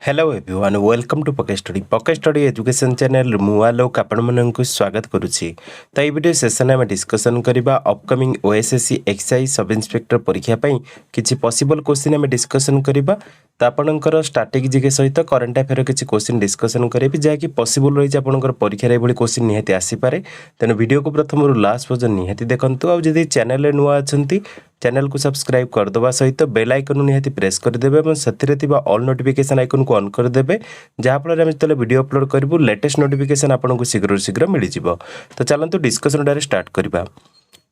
Hello everyone welcome to pocket study education channel मुआ लोक आपण मानक स्वागत करुच्ची। तो ये वीडियो सेशन में डिस्कसन करबा upcoming OSSC excise sub inspector परीक्षा पई किछि पॉसिबल क्वेश्चन में डिस्कसन करबा। तो आपनकर स्ट्रैटेजी के सहित करंट अफेयर किछि क्वेश्चन डिस्कसन करेबी जाकि पॉसिबल रही आपनकर परीक्षा रे बड़ी क्वेश्चन निहाती आसी पारे। तेन वीडियो को प्रथम रु लास्ट पर्यंत निहाती देखंतु। आ जदि चैनल रे नुआ अछंती चैनल को सब्सक्राइब करदे सहित बेल आइकन निहाती प्रेस करदेवे और साथी थिबा ऑल नोटिफिकेशन आइकन को ऑन करदेवे जहाँफल आम जो वीडियो अपलोड करूँ लेटेस्ट नोटिफिकेशन आपको शीघ्र शीघ्र मिल जाव। तो चलते डिस्कसन डायरेक्ट स्टार्ट करवा।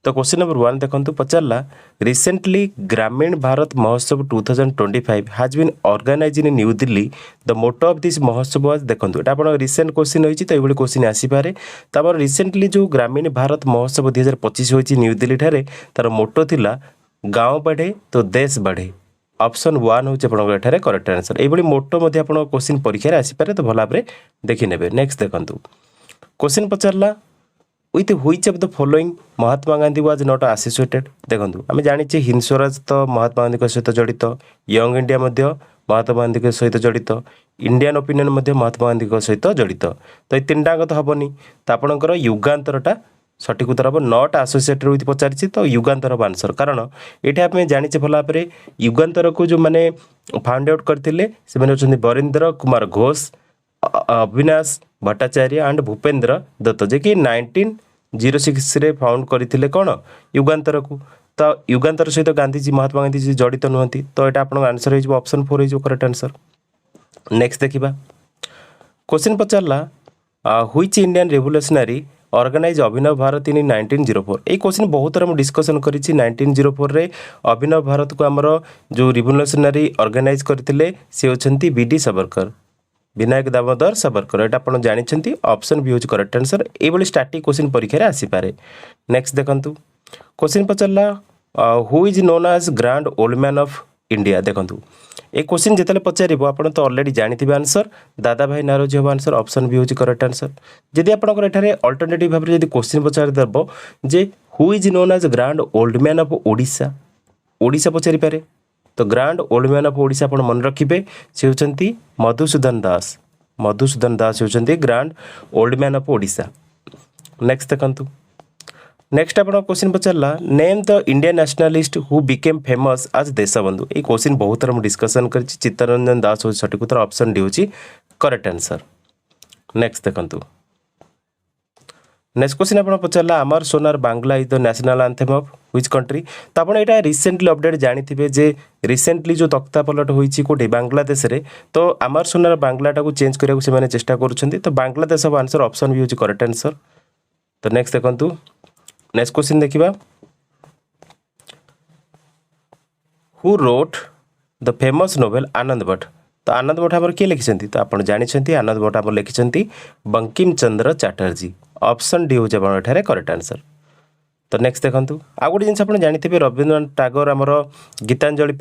तो क्वेश्चन नंबर 1 देखो पचारा रिसेंटली ग्रामीण Bharat Mahotsav 2025 has been organised in New Delhi the motto of this Mahotsav was देखो ये आप रिसेंट क्वेश्चन होती तो ये क्वेश्चन आसीपे। तो आम रिसेंटली जो ग्रामीण भारत महोत्सव 2025 होती न्यू दिल्ली ठारे तार मोटो थिला गाँव बढ़े तो देश बढ़े। ऑप्शन 1 हूँ आपंकर करेक्ट आंसर। ये मोटो क्वेश्चन परीक्षा आसीपे तो भल भाव देखी ने। नेक्स्ट देखो क्वेश्चन पचारा with which of the following Mahatma Gandhi was not associated. देखो आम जानी हिंद स्वराज तो महात्मा गांधी सहित जड़ित, यंग इंडिया महात्मा गांधी सहित जड़ित, इंडियन ओपिनियन महात्मा गांधी सहित जड़ित। तो ये तीन टाक तो हेनी। तो आपंकर युगांतरटा सठिक उत्तर हम नॉट एसोसिएटेड विथ पचारि। तो युगांतर हम आंसर कारण ये आप जाने भल भाव युगांतर को जो मैंने फाउंड आउट करते से बरिंद्र कुमार घोष, अविनाश भट्टाचार्य एंड भूपेन्द्र दत्त जे कि 1906 रे फाउंड करते कौन युगांतर को। तो युगांतर सहित गांधीजी महात्मा गांधीजी जड़ित नुहति। तो यहाँ आप आंसर हो ऑप्शन 4 हो करेक्ट आंसर। नेक्स्ट देखा क्वेश्चन पचारा which Indian revolutionary organise Abhinav Bharat in 1904। ये क्वेश्चन बहुत थर डिस्कसन करी 1904 रे अभिनव भारत को आमर जो रिवोल्यूशनरी ऑर्गेनाइज करते सी होती बी.डी. सावरकर, विनायक दामोदर सावरकर। ये आप जानते ऑप्शन बी हूँ करेक्ट आंसर। ये स्टैटिक क्वेश्चन परीक्षा आसीपे। नेक्स्ट देखो क्वेश्चन पचारा who is known as grand old man of India. देखो ये क्वेश्चन जिते पचार आप तो ऑलरेडी जानते आंसर दादा भाई नारोजी हम आंसर। ऑप्शन बी हूँ करेक्ट आंसर। जदि आपंकर एठारे अल्टरनेटिव भाव में क्वेश्चन पचार देव जे who is known as grand old man of Odisha, Odisha पचारि पारे। तो grand old man of Odisha आप मन रखिए से होती मधुसूदन दास। मधुसूदन दास होती grand old man of Odisha. Next देखो नेक्स्ट आप क्वेश्चन पचारा name the Indian nationalist who became famous आज देशबंधु। ये क्वेश्चन बहुत थर डिस्कसन कर चित्तरंजन दास हो सठिक उत्तर। ऑप्शन डी हूँ करेक्ट आंसर। नेक्स्ट देखो नेक्स्ट क्वेश्चन आप पचारा Amar Sonar Bangla is the national anthem of which country. तो आप यहाँ रिसेंटली अपडेट जानी जे रिसेंटली जो तख्ता पलट होती कौटे बांग्लादेश रे। तो आमर सोनार बांग्लाटा को चेंज करने को चेष्टा करुँच। तो बांग्लादेश हम आंसर। ऑप्शन भी हूँ करेक्ट आंसर। तो नेक्स्ट देखो नेक्स्ट क्वेश्चन देखा who wrote the famous novel Anand Bhatt. तो आनंद भट्ट आम किए लिखिं तो आप जानते आनंद भट्ट आम लिखिं बंकिम चंद्र चैटर्जी। ऑप्शन डी हूँ आप करेक्ट आंसर। तो नेक्स्ट देखो आ गए जिन आप जानते रवींद्रनाथ टैगोर आमर Gitanjali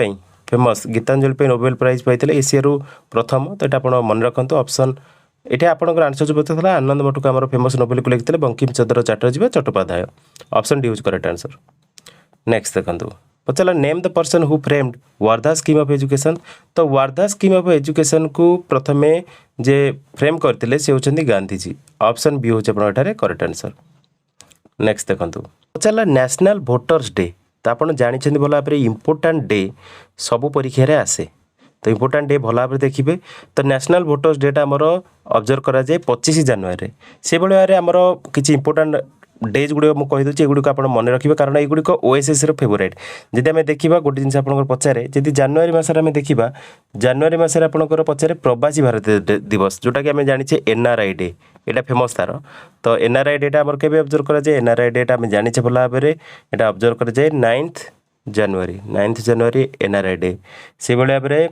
famous Gitanjali Nobel prize पाई एशिया प्रथम। तो यहाँ आप मन रखु ऑप्शन ये आपंकर आंसर जो पता आनंद भट्ट को आम फेमस नोबेल को लिखते बंकिम चंद्र चैटर्जी व चट्टोपाध्याय। ऑप्शन डी हूँ करेक्ट आंसर। नेक्स्ट देखो पचारा name the person who framed Wardha scheme of education. तो वार्धा स्कीम ऑफ एजुकेशन को प्रथमे जे फ्रेम करते सी होती गांधीजी। ऑप्शन बी हूँ आप करेक्ट आंसर। नेक्स्ट देखो पचारा नेशनल वोटर्स डे। तो आप जानते भल भाव इंपोर्टाट डे सबू परीक्षा आसे। तो इंपोर्टाट डे भल भाव देखिए। तो नेशनल वोटर्स डेटा आमर ऑब्जर्व करा जाए 25 जनवरी से भाव आमर किसी इंपोर्टाट डेज गुड़ मुझे कहीदे एगुड़ी आप मन रखिए कारण युड़िक ओएसएससी फेवरेट। जब आम देखा गोटे जिन आप पचारे जब जनवरी मसरे आम देखा जनवरी मसरे आपंकर पचारे प्रवासी भारत दिवस जोटा कि आम जाने एनआरआई डे यहाँ फेमस तार। तो एनआरआई डेटा आम के ऑब्जर्व करा जाए एनआरआई डेटा आम जाने भल भाव में ऑब्जर्व करा जाए 9 जनवरी एनआरआई डे। से भाव में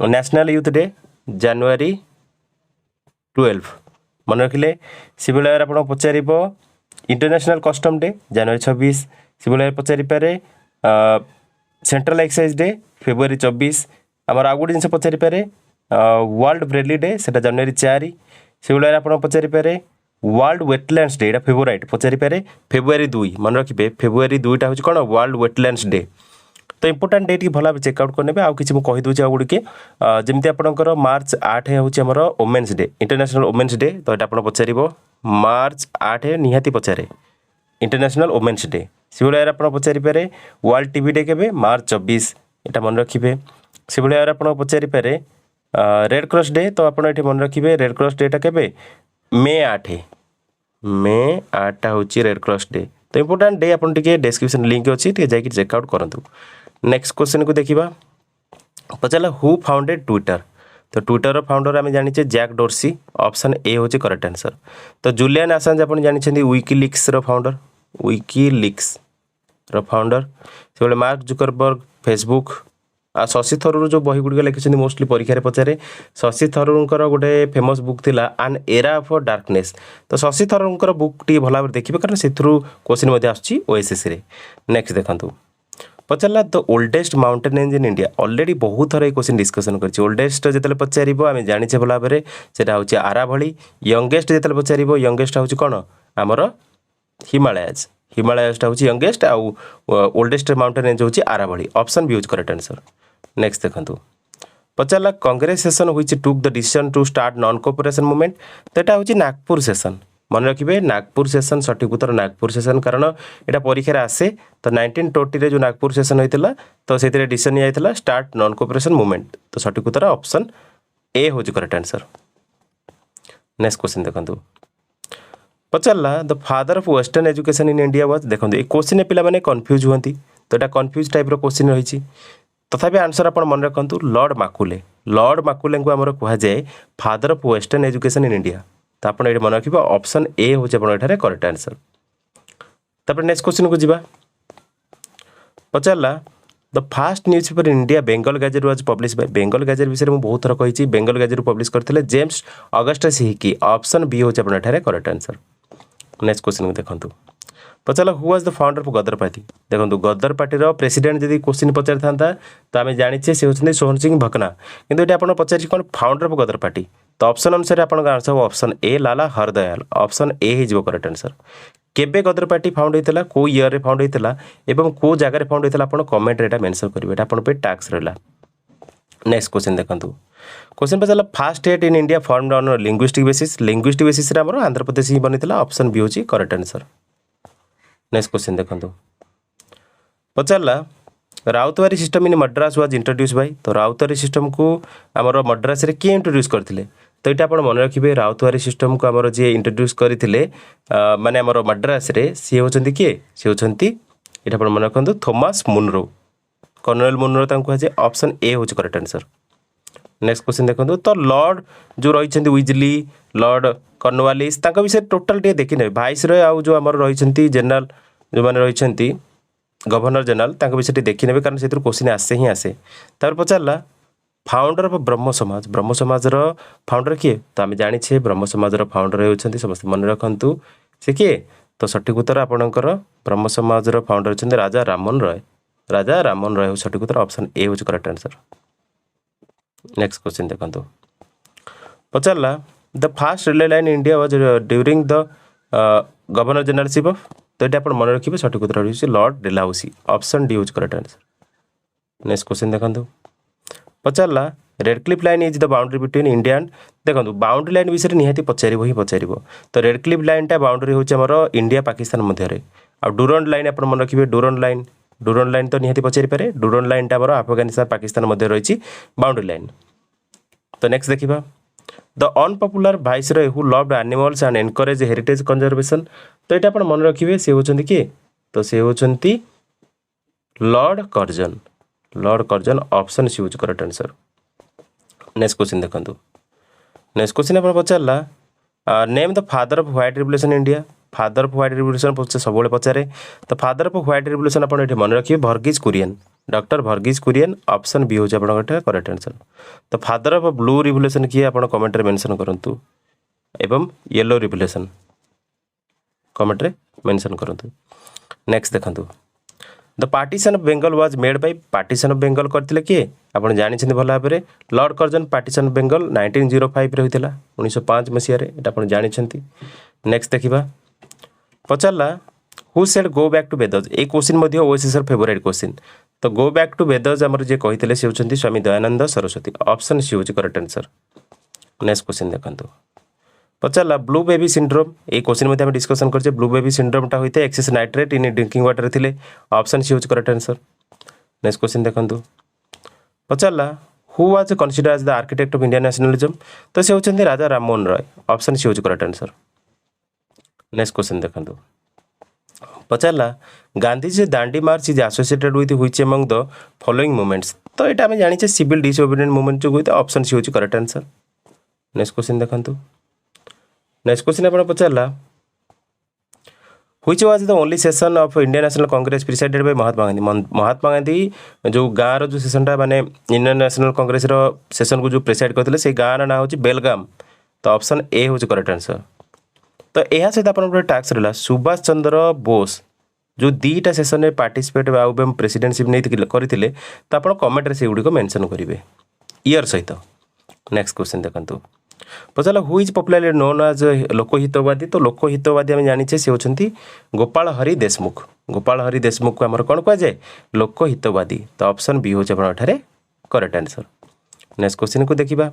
नेशनल यूथ डे जनवरी 12 मन रखिले। से भाव आप पचार इंटरनेशनल कस्टम डे जनवरी 26। से भाव पचारि पारे सेंट्रल एक्साइज डे फेब्रुआरी 24। आमर आउ गोटे जिन पचारि पारे वर्ल्ड ब्रेली डे से जनवरी 4। से भाव आप पचारि पारे वर्ल्ड वेटलैंड्स डे फेवरेट पचारि पारे फेब्रुआरी 2 मन रखिए फेब्रुआरी 2टा हूँ कौन वर्ल्ड वेटलैंड्स डे। तो इंपोर्टाट डेट की भल भाव चेकआउट करने आउ कि कही दूसरे आउ गुड़िके जमी आपंकर मार्च 8 हूँ women's day international women's day तो यहाँ आप पचार मार्च 8 निहाती पचारे इंटरनेशनल वोमेन्स डे से भाई आप पचारि पारे वर्ल्ड टीवी डे के मार्च 24 यहाँ मन रखिए से भाई आप पचारि पारे रेड क्रॉस डे तो आप मन रखिए रेड क्रॉस डेटा के मे 8 हूँ रेड क्रॉस डे तो इंपोर्टाट डे आप डिस्क्रिप्शन लिंक अच्छी जाकि चेकआउट करूँ। नेक्स्ट क्वेश्चन को देखा पचारा हु फाउंडेड ट्विटर तो ट्विटर फाउंडर आम जाने जैक डोर्सी ऑप्शन ए हूँ करेक्ट आंसर। तो जुलियन असांज आप जानते विकिलीक्स फाउंडर विकिलीक्स फाउंडर से मार्क जुकरबर्ग फेसबुक आ शशि थरूर जो बही गुड़िक लिखिं मोस्टली परीक्षा पचारे शशि थरूर गोटे फेमस बुक थिला एन एरा ऑफ डार्कनेस तो शशि थरूर बुक टी भल भाव देखिए कारण से क्वेश्चन आसूँ ओएसएससी। नेक्स्ट देखो पचारा the oldest mountain range in India already बहुत थर क्वेश्चन डिस्कसन कर ओल्डेस्ट जो पचार आम जाने भल भाव से हूँ आराभली यंगेस्ट जो पचार यंगेस्ट हूँ कौन आमर हिमालयाज हिमालयाजटा हूँ यंगेस्ट आउ ओल्डेस्ट माउंटेन रेंज हूँ आराभली ऑप्शन बी हूँ करेक्ट आंसर। नेक्स्ट देखो पचारा Congress session which took the decision to start non cooperation movement तो यहाँ हूँ नागपुर सेशन मन रखिए नागपुर सेशन सठिक उत्तर नागपुर सेशन कारण यहाँ परीक्षा आसे तो 1920 जो नागपुर सेशन होता तो से डिसीजन निया स्टार्ट नॉन कोऑपरेशन मूवमेंट तो सठिक उत्तर ऑप्शन ए हूँ करेक्ट आंसर। नेक्स्ट क्वेश्चन देखो पचारा the father of western education in India was देखो ये क्वेश्चन पे कन्फ्यूज हुआ तो यहाँ कन्फ्यूज टाइप क्वेश्चन रही तथापि आंसर आप मन रखु लॉर्ड माकुले को आमर कहुए father of western education in India तो आप मन रखिए ऑप्शन ए हूँ आप करेक्ट आंसर। तापर नेक्स्ट क्वेश्चन को जीवा पचारा the first newspaper in India Bengal Gazette was publish by Bengal Gazette विषय में बहुत थर कही बेंगल गैजेट पब्लिश करते James Augustus Hicky option B हूँ आप करेक्ट आंसर। नेक्स्ट क्वेश्चन को देखो पचारा who was the founder of Ghadar party देखो गदर पार्टी प्रेसिडेंट जब क्वेश्चन पचार था तो आम जाने से होती सोहन सिंह भकना किंतु ये आप पचार कौन फाउंडर ऑफ गदर पार्टी तो ऑप्शन अनुसार आप answer option A Lala Hardayal option A हो करेक्ट आंसर। केबे गदर पार्टी फाउंड होता को ईयर रे फाउंड होता एवं को जगार फाउंड होता आप कमेंट रे मेंशन करेंगे आप टैक्स रहा। नेक्स्ट क्वेश्चन देखो क्वेश्चन पचारा first state in India formed on linguistic basis रे आमर आंध्र प्रदेश ही बनी ऑप्शन बी हूँ करेक्ट आंसर। नेक्स्ट क्वेश्चन देखो पचारा Ryotwari system in Madras was introduce by तो राउतवारी सिस्टम को आमर मद्रास रे किए इंट्रोड्यूस करथिले तो ये आप मन रखिए राउतवारी सिस्टम को आमर जी इंट्रोड्यूस करथिले माने आमर मद्रास रे सी होचंती किए सी होचंती ये आप मन रखु थॉमस मुनरो कर्नल मुनरो कहुए ऑप्शन ए हूँ करेक्ट आंसर। नेक्स्ट क्वेश्चन देखो तो लॉर्ड जो रही विजली लॉर्ड कर्नवालिस विषय टोटाल टे देखने भाइस रॉय आउ जो आमर रही जनरल जो मैंने रही गवर्नर जनरल विषय देखने कारण से क्वेश्चन आसे ही आसे। तार पचारा फाउंडर ऑफ ब्रह्म समाज फाउंडर किए तो आम जाने ब्रह्म समाज फाउंडर होती समस्त मन रखु से किए तो सठिक उत्तर आपणकर ब्रह्म समाज फाउंडर होती राजा रामन रॉय हूँ सठिक उत्तर ऑप्शन ए हूँ करेक्ट आंसर। नेक्स्ट क्वेश्चन देखो पचारा the first railway line India was during the governor generalship of तो ये आप मन रखिए सठिक उत्तर हूँ लॉर्ड डेलहाउसी ऑप्शन डी हूँ करेक्ट आंसर। नेक्स्ट क्वेश्चन देखो पचारा Radcliffe line is the boundary between India and देखो बाउंड्री लाइन विषय निहाती पचार ही पचार तो रेड क्लिफ लाइन टा बाउंड्री हूँ आमर इंडिया पाकिस्तान मध्य आ डूरंड लाइन आप मन रखिए डूरंड लाइन तो निहाती पचारि पारे डूरंड लाइन टा अफगानिस्तान पाकिस्तान मध्य रही बाउंड्री लाइन। तो नेक्स्ट देखा the unpopular viceroy who loved animals and encourage heritage conservation तो ये आप मन रखिए सी होती किए तो से होती लॉर्ड कर्जन ऑप्शन सी हूँ करेक्ट आंसर। नेक्स्ट क्वेश्चन देखो नेक्स्ट क्वेश्चन आप पचारा name the father of white revolution India father of white revolution सब पचारे तो फादर ऑफ व्हाइट रिवोल्यूशन आप मन रखिए Verghese Kurien doctor Verghese Kurien option B हूँ आप करेक्ट आंसर। तो फादर ऑफ ब्लू रिवोल्यूशन किए आप कमेंट मेंशन करूँ एवं येलो रिवोल्यूशन कमेंट मेंशन करूँ। नेक्स्ट देखो the partition of Bengal was made by partition of Bengal करते किए आप जानते भल भाव में Lord Curzon partition of Bengal 1905 होता 1905 मसीह आप जानते। नेक्स्ट देखा पचारा who said go back to वेदर्स A question OSSC favourite question तो गो बैक टू वेदर्स आमर जे कही से होती स्वामी दयानंद सरस्वती ऑप्शन सी होची करेक्ट आंसर। नेक्स्ट क्वेश्चन देखंतु पचारा ब्लू बेबी सिंड्रोम ये क्वेश्चन में डिस्कसन करछे ब्लू बेबी सिंड्रोमटा होता है excess nitrate in drinking water थिले ऑप्शन सी होची करेक्ट आंसर। नेक्स्ट क्वेश्चन देखंतु पचारा who was consider as the architect of Indian nationalism तो से होचंती राजा राममोहन रॉय ऑप्शन सी होची करेक्ट आंसर। नेक्स्ट क्वेश्चन देखंतु पचारा गांधीजी दांडी मार्च is associated with which among the following movements तो यहाँ आम जानी सिविल डिसोबीडिएंट मूवमेंट जो होता ऑप्शन सी होची करेक्ट आंसर। नेक्स्ट क्वेश्चन देखंतु नेक्स्ट क्वेश्चन आपन पचारा which was the only session of Indian National Congress presided by Mahatma Gandhi जो गाँव रो जो सेशनटा माने इंडियन नेशनल कांग्रेस रो सेशन को जो प्रिसाइड करथिले से गाँव ना होची बेलगाम तो ऑप्शन ए होची करेक्ट आंसर। तो यह सहित आपन टास्क रहा सुभाष चंद्र बोस जो दीटा सेशन में पार्टिसिपेट प्रेसिडेंटशिप नहीं करते तो आप कमेंट से गुड़िक मेंशन करेंगे ईयर सहित। नेक्स्ट क्वेश्चन देखंतु पचारा who is popularly known as Lokhitwadi तो लोकहितवादी आम जाने से होती गोपाल हरि देशमुख को आमर कौन कहुए लोकहितवादी तो ऑप्शन बी होचे करेक्ट आंसर। नेक्स्ट क्वेश्चन को देखिबा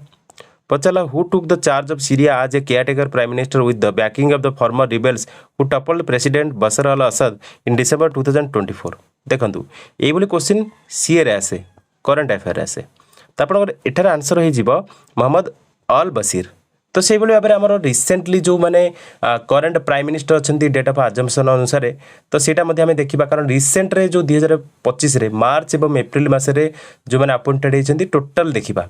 पचारा who took the charge of Syria as a caretaker prime minister with the backing of the former rebels who toppled president Bashar al Assad in December 2024 देखंतु ये question CA रे आसे current affair आसे तो आप एठार आंसर हो मोहम्मद अल बशीर तो से भाव में आम रिसेंटली जो मैंने करंट प्राइम मिनिस्टर अच्छा डेट ऑफ आजम्पशन अनुसार तो सेटा आम देखा कारण रिसेंट रे जो 2025 मार्च और एप्रिल मसरे जो मैंने अपॉइंटेड होती टोटाल देखा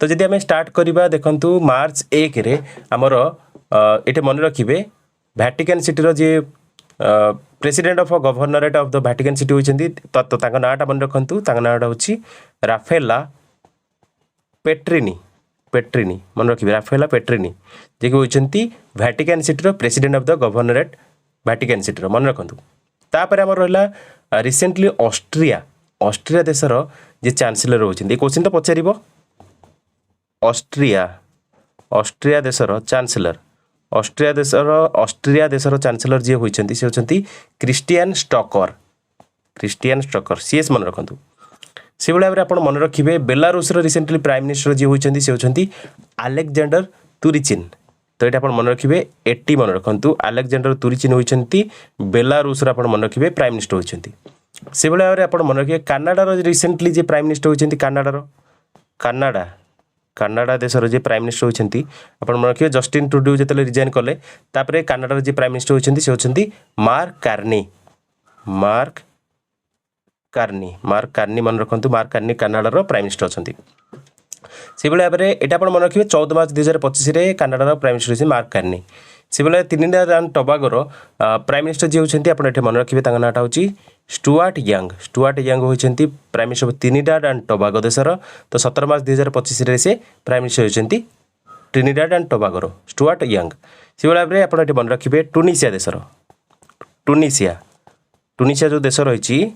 तो जदि आम स्टार्ट करवा देखु मार्च 1 रे आमर ये मन रखिए भैटिकन सिटी जी president of governorate of the Vatican City होती तो नाटा मन रखु नाटा हूँ राफेला पेट्रिनी मन रखिए राफेला पेट्रिनी जे कि होती Vatican City president of the governorate Vatican City मन रखु तापर आम रहा रिसेंटली ऑस्ट्रिया देशर जे चांसलर होती क्वेश्चन तो पचार ऑस्ट्रिया देशर चांसलर ऑस्ट्रिया देशर चांसलर जी होती से होती क्रिस्टियन स्टकर सीएस मन रखु से भाव में आप मन रखिए बेलारूस रिसेंटली प्राइम मिनिस्टर जी होती से होती अलेक्जेंडर तुरिचिन तो ये आप मन रखिए एटी मन रखु अलेक्जेंडर तुरिचिन होती बेलारूस मन रखिए प्राइम मिनिस्टर होती से भाव में आप मन रखिए कानाडार रिसेंटली जी प्राइम मिनिस्टर होती कानाडा देशर जी प्राइम मिनिस्टर होती आप मन रखिए जस्टिन ट्रुड्यू जो रिजाइन कले तापर कानाडार जी प्राइम मिनिस्टर होती से होती मार्क कार्नी मन रखु मार्क कार्नी कानाडार प्राइम मिनिस्टर अच्छा से भाव में यहाँ आप मन रखिए 14 मार्च 2025 कानाडार प्राइम मिनिस्टर होती मार्क कार्नी से भाव त्रिनिडाद एंड टोबागोर प्राइम मिनिस्टर जी होती आप मन रखिए नाटा हूँ स्टुआर्ट यंग होती prime minister of त्रिनिडाद and Tobago देशर तो 17 मार्च 2025 से प्राइम मिनिस्टर होती ट्रिनिडाड एंड टोबागोर स्टुआर्ट यंग से भाव में आप मन रखिए टुनिसिया देशर टुनिसिया जो देश रही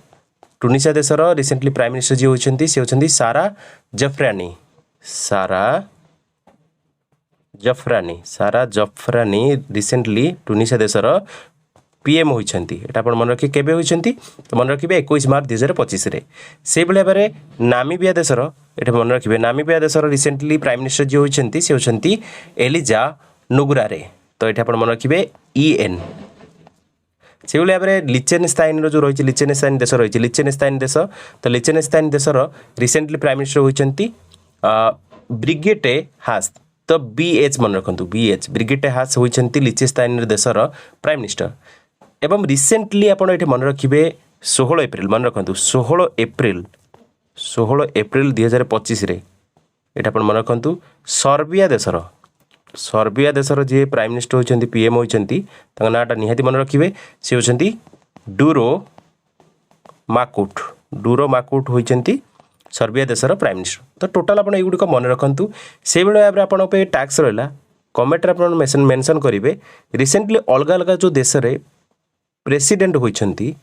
टुनिसिया देशर रिसेंटली प्राइम मिनिस्टर जी होती से होती सारा जफरानी रिसेंटली टुनिसिया देशर पीएम होती आप मन रखिए केबे होती तो मन रखिए 21 मार्च 2025 से भाव में नामीबिया देशर ये मन रखिए नामीबिया देशर रिसेंटली प्राइम मिनिस्टर जी होती से होती एलिजा नुगुरारे तो ये आप मन रखिए EN से भाव में लिचेनस्टाइन जो रही लिचेनस्टाइन देश रही लिचेनस्टाइन देश तो लिचेनस्टाइन देशर रिसेंटली प्राइम मिनिस्टर होती ब्रिगेटे हास तो BH मन रखु BH ब्रिगेटे हास होती लिचेनस्टाइन देशर प्राइम मिनिस्टर एवं रिसेंटली आप मन रखिए 16 एप्रिल मन रखु 16 एप्रिल 2025 ये आप मन रखु सर्बिया देशर जी प्राइम मिनिस्टर होती PM होती नाटा निहाती मन रखिए सी होती डूरो माकुट होती सर्बिया देशर प्राइम मिनिस्टर तो टोटाल आप युड़िक मन रखु से भाव में आप टैक्स रहा कमेंट आप मेंशन करेंगे रिसेंटली अलग अलग जो देश में प्रेसिडेंट होती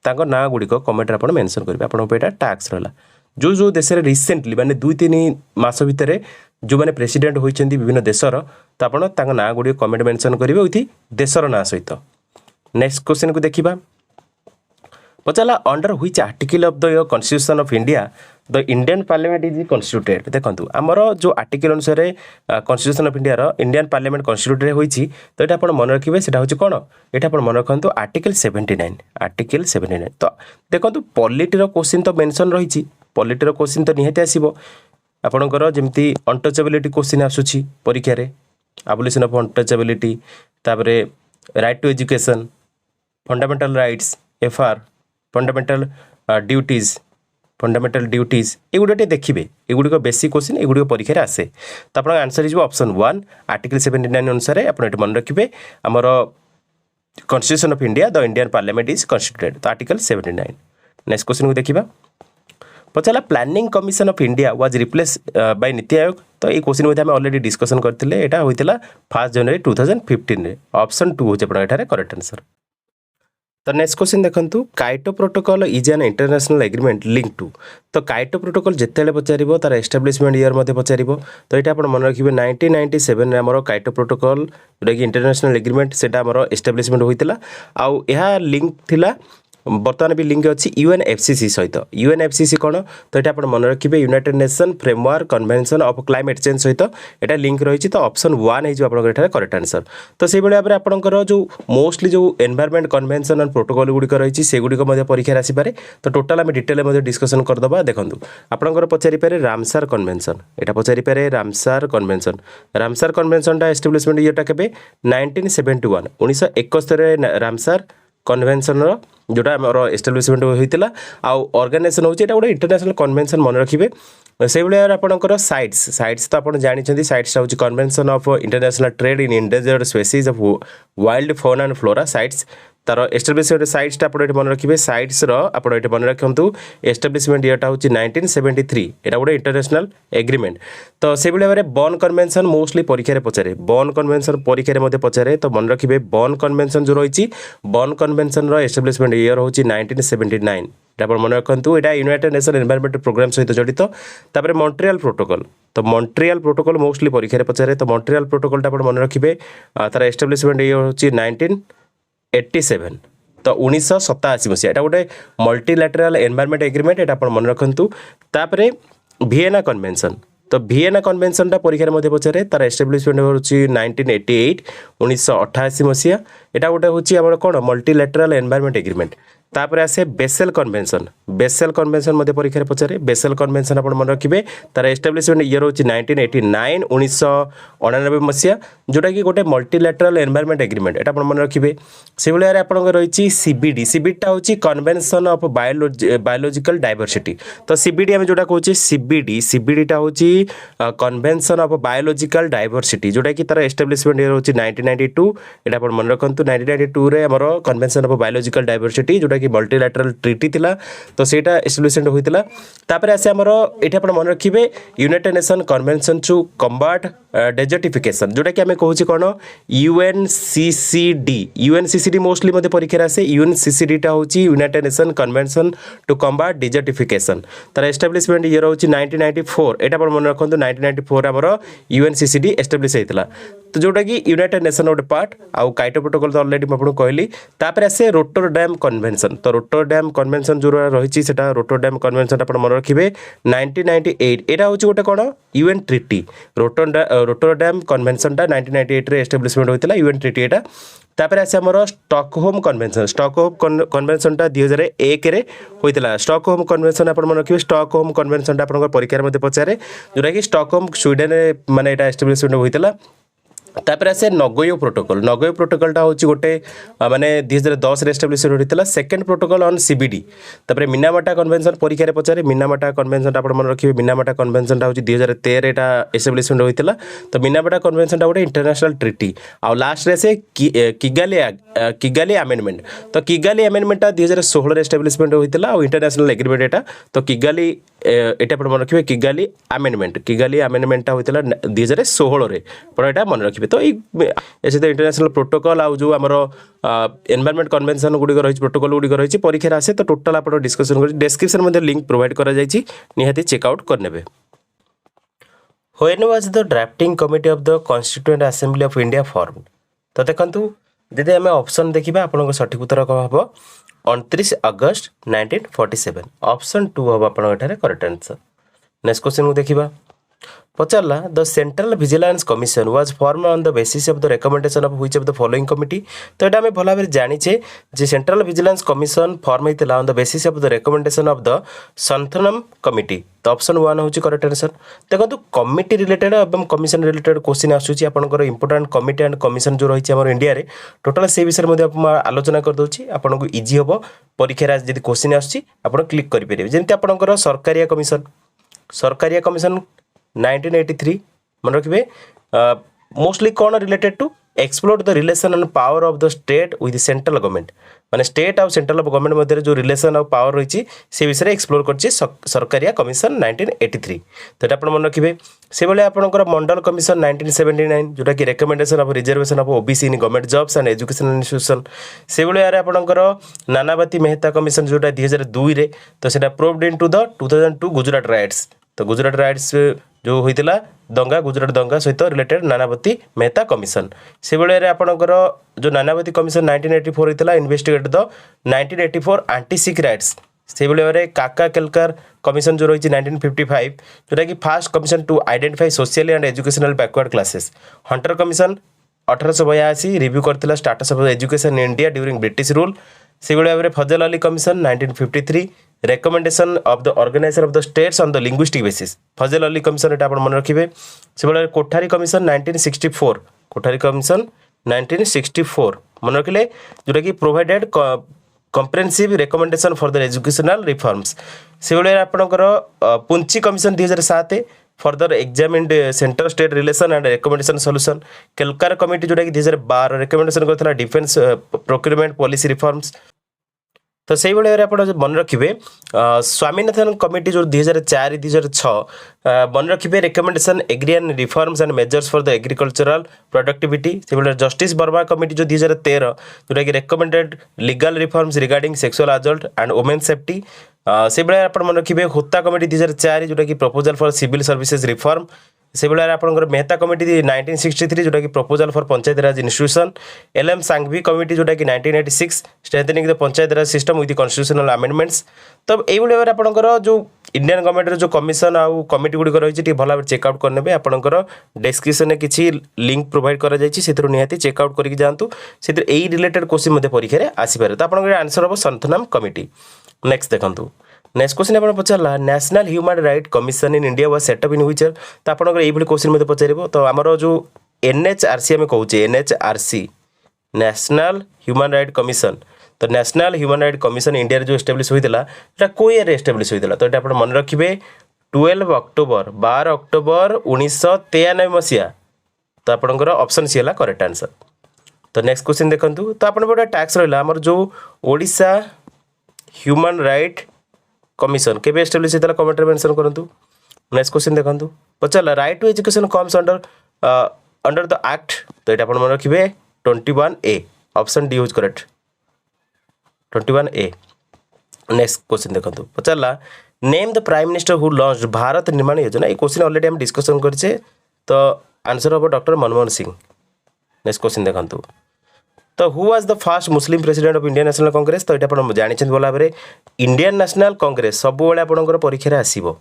ना गुड़िक कमेंट आप मेंशन करेंगे आप टैक्स रहा जो जो देश में रिसेंटली माने 2-3 मास भितर जो मैंने प्रेसिडेंट होती विभिन्न देशर तो आप ना गुड़िक कमेंट मेंशन करेंगे विथ देशर ना सहित। नेक्स्ट क्वेश्चन को देखिबा पचाला under which article of the constitution of India the Indian parliament is constituted. देखो आमर जो आर्टिकल अनुसार constitution of India Indian parliament constituted होइछि तो एटा आपण मन रखिबे सेटा होछि कोन एटा आपण मन रखंतु आर्टिकल 79 आर्टिकल 79। तो देखो पॉलिटी रो क्वेश्चन तो मेंशन रहिछि पॉलिटी रो क्वेश्चन तो निहाती आसीबो आपणकर जेमती अनटचेबिलिटी क्वेश्चन आसुछि परीक्षा रे एबोलिशन ऑफ अनटचेबिलिटी तापरे right to education fundamental rights FR fundamental duties एगुड़ा देखिए एगुड़िक बेसिक क्वेश्चन एगुड़िक परीक्षा आसे तो आप आंसर हो ऑप्शन 1 आर्टिकल 79 अनुसार आप मन रखिए आमर constitution of India the Indian parliament is constituted तो आर्टिकल 79। नेक्स्ट क्वेश्चन को देखिए पचारा planning commission of India was replace by NITI Aayog तो ये क्वेश्चन मध्ये आम ऑलरेडी डिस्कशन करते एटा होइतिला 1 जनवरी 2015 रे ऑप्शन 2 होचे आपण एटारे करेक्ट आंसर। तो नेक्स्ट क्वेश्चन देखंतु Kyoto protocol is an international agreement linked to तो काइटो प्रोटोकॉल जेतेले पचारिबो तार एस्टाब्लिशमेंट ईयर मध्ये पचारिबो तो एटा आपण मन रखिबे 1997 रे हमरो काइटो प्रोटोकॉल जोटा कि इंटरनेशनल एग्रीमेंट सेटा हमरो एस्टाब्लिशमेंट होइतिला आउ एहा लिंक थिला बर्तमान भी लिंक अच्छी यूएनएफसीसी सहित यूएनएफसीसी कौन तो ये आप मन रखिए United nation framework convention of climate change सहित यहाँ लिंक रही तो ऑप्शन 1 हो करेक्ट आंसर। तो से भाव में आपंकर जो मोस्टली जो एनवायरमेंट कन्वेंशन एंड प्रोटोकॉल गुड़िक रही से गुड़िक परीक्षा आसपे तो टोटाल आम डिटेल डिस्कसन करदे देखो आपंकर पचारिपे रामसार कन्वेंशन यहाँ पचारिपे रामसार कन्वेंशन एस्टाब्लिशमेंट ईयरटा के 1971 1971 रामसार कन्वेंशन जोटा आम एस्टाब्लिशमेंट होता आउ ऑर्गेनाइजेशन होची एटा गोटे इंटरनेशनल कन्वेंशन मन रखिए से भाई आपंकर साइट्स तो आप जानते साइट्स हूँ convention of international trade in endangered species of wild fauna and flora sites तार एस्टाब्लिशमेंट साइट्स आप मन रखिए साइट्स आप मन रखु एस्टाब्लिशमेंट ईयरटा हूँ 1973 यहाँ गोटे इंटरनेशनल एग्रीमेंट। तो से भाई भाव बर्न कन्वेंशन मोस्टली परीक्षा पचारे बर्न कन्वेंशन परीक्षा पचारे तो मन रखिए बर्न कन्वेंशन जो रही बर्न कन्वेंशन एस्टाब्लिशमेंट ईयर हूँ 1979 आप मन रखु यहाँ यूनाइटेड नेशन एनवायरमेंट प्रोग्राम सहित जड़ित तापर मॉन्ट्रियल प्रोटोकॉल तो मॉन्ट्रियल प्रोटोकॉल मोस्टली परीक्षा पचारे तो मॉन्ट्रियल प्रोटोकॉल आप मन रखिए तार एस्टाब्लिशमेंट ईयर हूँ 1987 तो 1987 मसीहा यहाँ गोटे मल्टीलैटरल एनवायरमेंट एग्रीमेंट यहाँ आप मन रखु तापर वियना कन्वेंशन तो वियना कन्वेंशन परीक्षा पचारे तार एस्टाब्लिशमेंट हूँ 1988 1988 मसीहा यहाँ गोटे हूँ कौन मल्टीलैटरल एनवायरमेंट एग्रीमेंट तापर आसे बेसेल कन्वेंशन मध्य परीक्षा पचारे बेसेल कन्वेंशन आप मन रखिए तार एस्टाब्लिशमेंट ईयर हूँ 1989 1999 मसीहा जोटा कि गोटे मल्टीलैटरल एनवायरमेंट एग्रीमेंट यहाँ आप मन रखिए से भाई आप रही सीबीडीटा हूँ कन्वेंशन ऑफ बायोलॉजिकल डायवर्सिटी तो सीबीडी आम जोटा कहूँ सीबीडीटा हूँ कन्वेंशन ऑफ बायोलॉजिकल डायवर्सिटी जोटा कि तार एस्टाब्लिशमेंट ईयर हूँ 1992 यहाँ आप मन रखु 1992 रे आमर कन्वेंशन ऑफ बायोलॉजिकल डायवर्सिटी जोटा कि मल्टीलैटरल ट्रिटी थिला तो सेटा एस्टाब्लिशमेंट होइतिला तापर आसे हमर एटा अपन मन रखिबे United Nation convention to कम्बाट desertification जोटा कि आमे कहूची कोन यूएनसीसीडी मोस्टली मध्ये परीक्षा आसे यूएनसीसीडी टा होची United Nation convention to कम्बाट Desertification तार एस्टाब्लिशमेंट ईयर होची 1994 एटा अपन मन रखंतु 1994 हमर यूएनसीसीडी एस्टाब्लिश हेतिला तो जोटा कि यूनाइटेड नेशन गोटे पार्ट आउ काइटो प्रोटोकॉल तो ऑलरेडी आपको कहली तापर आसे रोटरडैम कन्वेंशन तो रोटरडैम कन्वेंशन जो रही है रोटरडैम कन्वेंशन आप मन रखिए 1998 एटा हूँ गोटे कौन यूएन ट्रिटी रोटरडैम कन्वेंशन 1998 रे एस्टाब्लिशमेंट होता यूएन ट्रिटी एटा तापर आसे हमर स्टॉकहोम कन्वेंशन 2001 रे होइतिला स्टॉकहोम कन्वेंशन आप मन रखिए स्टॉकहोम कन्वेंशन आपन परीक्षा मध्ये पचारे जोटा कि स्टॉकहोम स्वीडन माने एटा एस्टाब्लिशमेंट होइतिला तापर आसे नगोयो प्रोटोकॉलटा हूँ गोटे माने 2010 एस्टाब्लिशमेंट होता सेकेंड प्रोटोकॉल ऑन सीबीडी तापर मिनामाटा कन्वेंशन परीक्षा पचारे मिनामाटा कन्वेंशन आप मन रखिए मिनामाटा कन्वेंशन हूँ 2013 एटा एस्टाब्लिशमेंट होता तो मिनामाटा कन्वेंशन गोटे इंटरनेशनल ट्रिटी आउ लास्ट रे से किगाली अमेंडमेंट तो किगाली अमेंडमेंट 2016 एस्टाब्लिशमेंट होता और इंटरनेशनल एग्रीमेंट एटा तो किगाली एटा मन रखिए किगाली अमेंडमेंटा होता 2016 रे पर मन रखिए तो ये इंटरनेशनल प्रोटोकॉल आउ जो आमर एनवायरमेंट कन्वेंशन गुड़िक रही प्रोटोकॉल गुड़िक रही परीक्षा आसे तो टोटाल आप डिस्कसन कर डिस्क्रिप्शन में लिंक प्रोवाइड करा जायछि निहाती चेकआउट करने। When was the drafting committee of the constituent assembly of India form तो देखंतु जदि आम ऑप्शन देखिबा आपन सठिक उत्तर कौन हम 29 अगस्त 1947 ऑप्शन 2 हम आपण एठारे करेक्ट आंसर। नेक्स्ट क्वेश्चन को देखिबा पचारला the central vigilance commission was form on the basis of the recommendation of which of the following committee. तो एटा हमें भला भाबे जानिछे जे सेंट्रल विजिलेंस कमिशन फॉर्म हेतिला on the basis of the recommendation of the Santhanam committee. तो option 1 होची करेक्ट आंसर। देखंतु कमिटी रिलेटेड एवं कमिशन रिलेटेड क्वेश्चन आसुची आपनकर इंपोर्टेंट कमिटी एंड कमिशन जो रहिछि हमर इंडिया रे टोटल से विषय मध्ये आलोचना कर दोछि आपनको इजी होबो परीक्षा रे जदि क्वेश्चन आसुची आपण क्लिक करि परिबे। जेंति आपनकर सरकारिया कमिशन 1983 मन रखिए मोस्टली कौन related to explore the relation and power of the state with central government माने स्टेट और सेंट्रल गवर्नमेंट मध्य जो रिलेशन और पावर रही से विषय एक्सप्लोर कर सरकारिया कमिशन 1983। तो ये मन रखिए से भाई आपंकर मंडल कमिशन 1979 जोटा कि recommendation of reservation of OBC in government jobs and educational institution. से भाई आपंकर नानावती मेहता कमिशन जोटा 2002 रे तो सेटा proved into the 2002 Gujarat rights. तो गुजरात राइट्स जो होइतिला दंगा गुजरात दंगा सहित रिलेटेड नानावती मेहता कमिशन। से बेले आपणकर जो नानावती कमिशन 1984 होइतिला investigate the 1984 anti Sikh riots. से बेले काका केलकर कमिशन जो रही 1955 जोटा कि first commission to identify socially and educational backward classes. Hunter commission 1882 review करथिला status of education in India during British rule. से बेले Fazal Ali commission 1953 recommendation of the organisation of the states on the linguistic basis. Fazal Ali commission एटा मन रखिए। से बेले Kothari commission 1964 Kothari commission 1964 मन रखिले जोटा कि provided comprehensive recommendation for the educational reforms. से बेले आपनकर Punchhi commission 2007 further examined centre state relation and recommendation solution. Kelkar committee जोटा कि 2012 रिकमेंडेशन करथिला डिफेंस प्रोक्यूरमेंट पॉलिसी रिफॉर्म्स। तो से भाई आप मन रखिए स्वामीनाथन कमिटी जो 2004-2006 मन रखिए recommendation agri and reforms and measures for the agricultural productivity. से भाई जस्टिस वर्मा कमिटी जो 2013 जोटा कि recommended legal reforms regarding sexual adult and women safety. से भाई आप मन रखिए होता कमिटी 2004 जोटा कि proposal for civil services reform. से भाई आपंकर मेहता कमिटी 1963 जोटा कि proposal for panchayat raj institution. LM Sanghvi committee जोटा कि 1986 strengthening the panchayat raj system with constitutional amendments. तो यही भाव में आपंकर जो इंडियन गवर्नमेंट जो कमिशन आउ कमिटी गुड़िक रही भल भाव चेकआउट करने आपंकर डिस्क्रिप्शन में किसी लिंक प्रोवाइड कर निहाती चेकआउट करके जातु से रिलेटेड क्वेश्चन परीक्षा आसपे। तो आप आंसर हम संथनाम कमिटी। नेक्स्ट देखूँ नेक्स्ट क्वेश्चन आप पचारा national human right commission in India was set up in which year. तो आप ये क्वेश्चन मत पचार। तो आमर जो NHRC आम कहे NHRC national human right commission. तो national human right commission India जो एस्टाब्लिश होता को ईयर एस्टाब्लिश होता। तो ये मन रखिए 12 अक्टोबर 1993 मसीहा। तो आपंकर ऑप्शन सी है करेक्ट आंसर। तो नेक्स्ट क्वेश्चन देखूँ। तो आप टैक्स रहा आमर जो ओडिशा ह्यूमन राइट कमिशन के एस्टाब्लिश होता कमेंट में मेंशन करूँ। नेक्स्ट क्वेश्चन देखूँ पचारा right to education comes under the act. तो ये मन रखिए 21A option D is correct 21A। Next question देखूँ पचारा name the prime minister who launched Bharat Nirman Yojana. ये क्वेश्चन ऑलरेडी हम डिस्कशन करें। तो आंसर हम doctor Manmohan Singh. Next question देखूँ। तो who was the first Muslim president of Indian National Congress. तो ये जानते भल भाव इंडियन नेशनल कांग्रेस सब आपंकर परीक्षा आसो।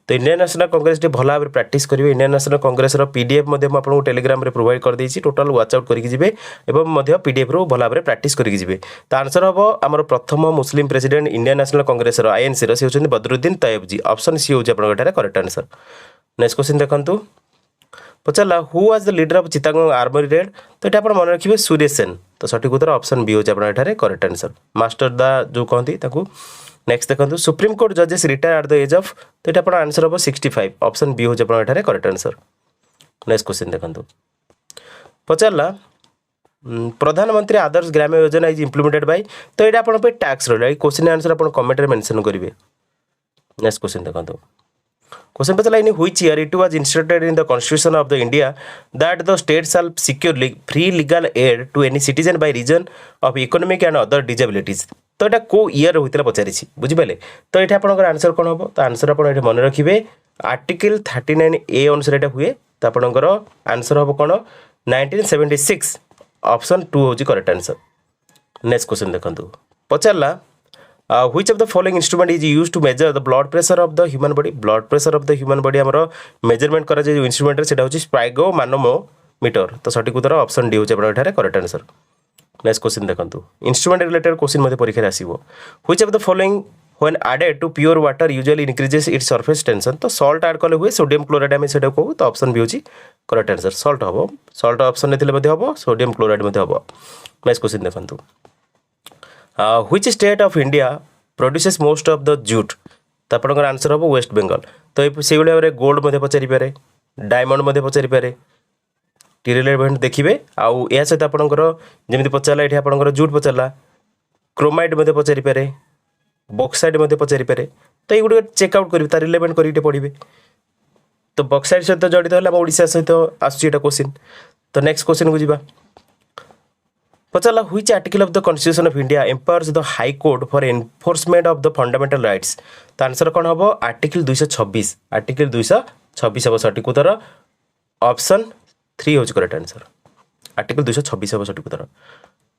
तो इंडियन नेशनल कांग्रेस भल भाव प्रैक्टिस करेंगे। इंडियन नेशनल कांग्रेस PDF आपको टेलीग्राम रे प्रोवाइड कर देछि टोटल व्हाट्सआउट करके जी PDF रू भल भाव प्रैक्टिस करके जी। तो आंसर हम आम प्रथम मुस्लिम president Indian National Congress INC से होती बदरुद्दीन तैयब। ऑप्शन सी होगी आपंकर करेक्ट आंसर। नेक्स्ट क्वेश्चन देखूँ पचारा who was the leader of Chittagong army raid. तो ये मन रखिए सूर्य सेन। तो सठिक उत्तर ऑप्शन बी होगी आपंकर करेक्ट आंसर मास्टर दा जो कहती। नेक्स्ट देखो सुप्रीम कोर्ट जजेस retire at the age of. तो ये आंसर हम 65 ऑप्शन बी होगी आपंकर करेक्ट आंसर। नेक्स्ट क्वेश्चन देखो पचारा प्रधानमंत्री आदर्श ग्राम्य योजना इज इम्प्लीमेंटेड बाय। तो ये आप टैक्स रहा क्वेश्चन आंसर आप कमेंट में मेंशन करेंगे। नेक्स्ट क्वेश्चन देखो क्वेश्चन पचारा in which year it was instructed in the constitution of the India that the state shall secure free legal aid to any citizen by reason of economic and other disabilities. तो ये को year होता पचारि बुझिपारे। तो ये आपंकर answer कौन हम। तो आंसर आप मन रखिए आर्टिकल 39A अनुसार ये हुए। तो आपंकर आंसर हम कौन 1976 ऑप्शन 2 होगी करेक्ट आंसर। नेक्स्ट क्वेश्चन देखो पचारा which of the following instrument is used to measure the blood pressure of the human body? Blood pressure of the human body आमर मेजरमेंट करा जो इंस्ट्रूमेंट सेटा होची स्पाइगोमानोमीटर तो सठिक उत्तर ऑप्शन डी होची आपन एठारे करेक्ट आंसर नेक्स्ट क्वेश्चन देखंतु इंस्ट्रूमेंट रिलेटेड क्वेश्चन मध्ये परीक्षा रे आसीबो which of the following when added to pure water usually increases its surface tension तो salt ऐड कले हुए सोडियम क्लोराइड आमे सेटा कहू तो ऑप्शन बी होची करेक्ट आंसर सॉल्ट हबो सॉल्ट ऑप्शन ने थिले मध्ये हबो सोडियम क्लोराइड मध्ये हबो नेक्स्ट क्वेश्चन देखंतु which state of India produces most of the jute तो आपनकर आंसर हबो वेस्ट बेंगल तो से भाई भाव गोल्ड मध्ये पचारि पारे डायमंड मध्ये पचारि पारे टी रिलेवेंट देखिए आउ या सहित आपनकर जेमिति पचारला एठी आपनकर जूट पचारला क्रोमाइड मध्ये पचारि पारे बॉक्साइड मध्ये पचारि पारे तो एगुडी चेक आउट करिवे ता रिलेवेंट करिटे पढिबे तो बॉक्साइड सहित जडित होला हम ओडिसा सहित आसुची एटा क्वेश्चन तो नेक्स्ट क्वेश्चन को जिबा पचारला which article of the constitution of India empowers the high court for enforcement of the fundamental rights तो आंसर कौन हम आर्टिकल 226 हम सठिक उत्तर ऑप्शन 3 होच करेक्ट आंसर आर्टिकल 226 हम सठिक उत्तर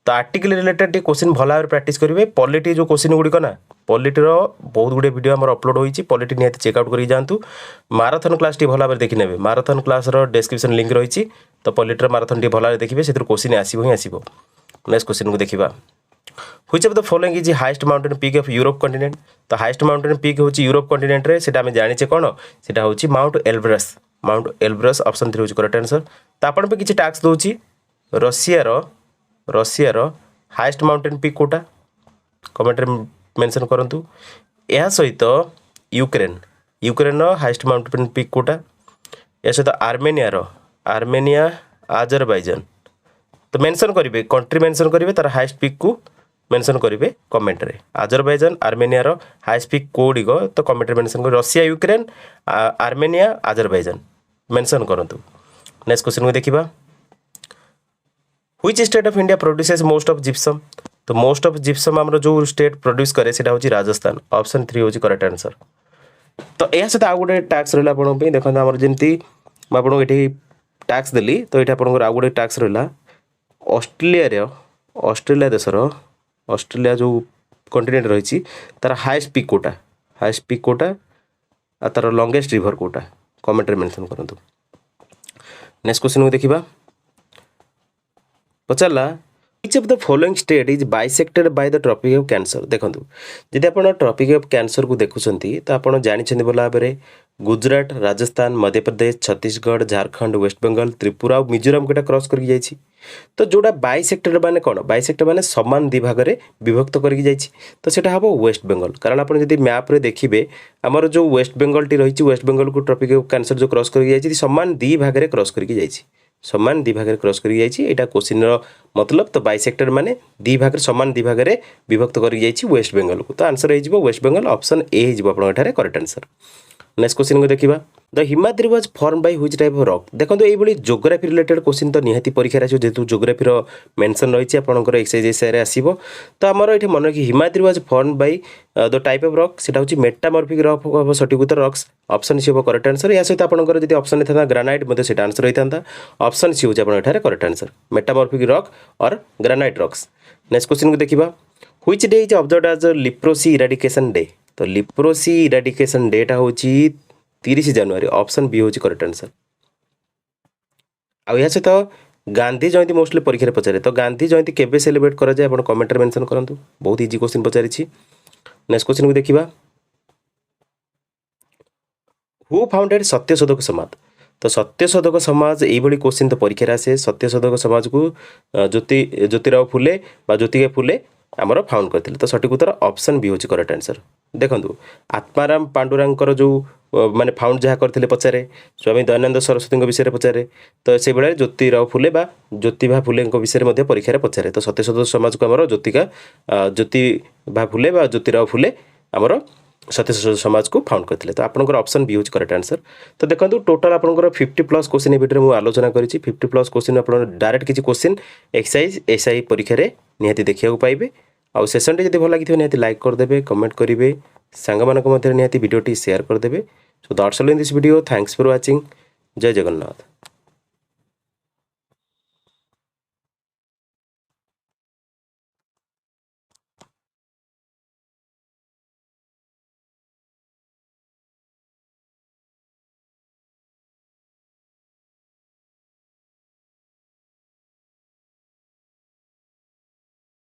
तो आर्टिकल रिलेटेड क्वेश्चन भल भाव प्रैक्टिस करेंगे पॉलिटी जो क्वेश्चन गुड़िक ना पॉलिटीर बहुत गुड़े वीडियो आम अपलोड होती पॉलिटी निहाती चेकआउट कर जातु माराथन क्लास टी भल भाव देखी ने माराथन क्लास डिस्क्रिप्शन लिंक रही तो पॉलिटीर माराथन टी भल भाव देखिए से क्वेश्चन आसो ही आसो नेक्स्ट क्वेश्चन को देखा which of the following is highest mountain peak of Europe continent तो हाईएस्ट माउंटेन पीक होची यूरोप कॉन्टिनेंट रे सेटा हमें जानिचे कोन सेटा होची माउंट एल्ब्रस ऑप्शन 3 होची करेक्ट आंसर तो आपण पे किछि टैक्स दोची रशिया रो हाईएस्ट माउंटेन पीक कोटा कमेंट रे मेंशन करंतु या सहित यूक्रेन रो हाईएस्ट माउंटेन पीक कोटा या सहित आर्मेनिया आजरबाइजान तो मेंशन करेंगे कंट्री मेंशन करेंगे तार हाईएस्ट पीक को मेंशन करेंगे कमेंट रे आजरबाइजान आर्मेनिया रो हाईएस्ट पीक कोडी गो तो कमेंट रे मेंशन कर Russia Ukraine Armenia Azerbaijan mention करंतु नेक्स्ट क्वेश्चन को देखिबा which state of India produces most of gypsum तो मोस्ट ऑफ जिप्सम हमरो जो स्टेट प्रोड्यूस करे सेटा होची राजस्थान ऑप्शन 3 होची करेक्ट आंसर तो एया सहित आ गुडे टैक्स रहला आपण पे देखन हमर जेंती म आपण एठी टैक्स देली तो एठी आपण आ गुडे टैक्स रहला ऑस्ट्रेलिया देशर ऑस्ट्रेलिया जो कॉन्टिनेंट रही तार हाईएस्ट पीक कोटा आ तार लॉन्गेस्ट रिवर कोटा कमेंट रे मेंशन करंतु नेक्स्ट क्वेश्चन को देखिबा पचारला which of the following state is bisected by the Tropic of Cancer देखंतु जदि आपण ट्रॉपिक ऑफ कैंसर को देखुछंती तो आपण जानिछंती बोला भाबरे गुजरात राजस्थान मध्य प्रदेश छत्तीसगढ़ झारखंड वेस्ट बेंगल त्रिपुरा और मिजोरम को क्रॉस करके जाइछि तो जोड़ा बाइसेक्टर माने कोन बाइसेक्टर माने समान दि भाग रे विभक्त करके जाइछि तो सेटा हबो वेस्ट बेंगल कारण आपण जदि मैप रे देखिबे हमर जो वेस्ट बेंगल टी रहिछि वेस्ट बेंगल को ट्रॉपिक ऑफ कैंसर जो क्रॉस करके जाइछि समान दि भाग रे क्रॉस करके जाइछि समान दि भाग रे क्रॉस करके जाइछि एटा क्वेश्चन रो मतलब तो बाइसेक्टर माने दि भाग रे समान दि भाग रे विभक्त करके जाइछि वेस्ट बेंगल को तो आंसर हे जिवो वेस्ट बेंगल ऑप्शन ए हे जिवो आपण एठारे करेक्ट आंसर नेक्स्ट क्वेश्चन को देखिबा the Himadri was form by which type of rock देखंतु एई बली ज्योग्राफी रिलेटेड क्वेश्चन तो निहाती परीक्षा रे जेतु ज्योग्राफी रो मेंशन रहिछि आपनकर एक्सरसाइज रे आसीबो तो हमर एठी मन कि Himadri was form by the type of rock सेटा होछि मेटामॉर्फिक रॉक हो सटिक उत्तर रॉक्स ऑप्शन सी हो करेक्ट आंसर या सहित आपनकर जदि ऑप्शन था ग्रेनाइट मध्ये सेटा आंसर रहितांता ऑप्शन सी होछि आपन एठारे करेक्ट आंसर मेटामॉर्फिक रॉक और ग्रेनाइट रॉक्स नेक्स्ट क्वेश्चन को देखिबा which day is observed as leprosy eradication day तो लिप्रोसी इरेडिकेशन डेटा होछि 30 जनवरी ऑप्शन बी होची करेक्ट आंसर आ या से तो गांधी जयंती मोस्टली परीक्षा रे पचारे तो गांधी जयंती केबे सेलिब्रेट करा जाय आपण कमेंट रे मेंशन करंतु बहुत इजी क्वेश्चन पचारि छी नेक्स्ट क्वेश्चन को देखिबा हु फाउंडेड सत्यशोधक समाज तो सत्यशोधक समाज एई भली क्वेश्चन तो परीक्षा रे आसे सत्यशोधक समाज को ज्योतिराव फुले बा ज्योतिके फुले आमर फाउंड करथिले तो सठिक उत्तर ऑप्शन बी होची करेक्ट आंसर देखंतु आत्माराम पांडुरंकर जो माने फाउंड जहाँ करथिले पचारे स्वामी दयानंद सरस्वती विषय रे पचारे तो से बेला ज्योतिराव फुले बा ज्योतिभा फुले विषय मध्ये परीक्षा रे पचारे तो सत्यशोधक समाज को आमर ज्योतिभा फुले बा ज्योतिराव फुले आमर सत्यशोधक समाज को फाउंड करथिले तो आपनकर ऑप्शन बी होची करेक्ट आंसर तो देखंतु टोटल आपनकर 50 प्लस क्वेश्चन ए वीडियो में आलोचना करिछि 50 प्लस क्वेश्चन आपन डायरेक्ट किछि क्वेश्चन एक्सरसाइज एसआई परीक्षा रे निहाती देखिया को पाइबे आ सेशन टी जदि भल लागिथिबे निहाती लाइक कर देबे कमेंट करिवे सांग मानक मध्य निहाती वीडियो टी शेयर कर देबे so that's all in this video thanks for watching जय जगन्नाथ।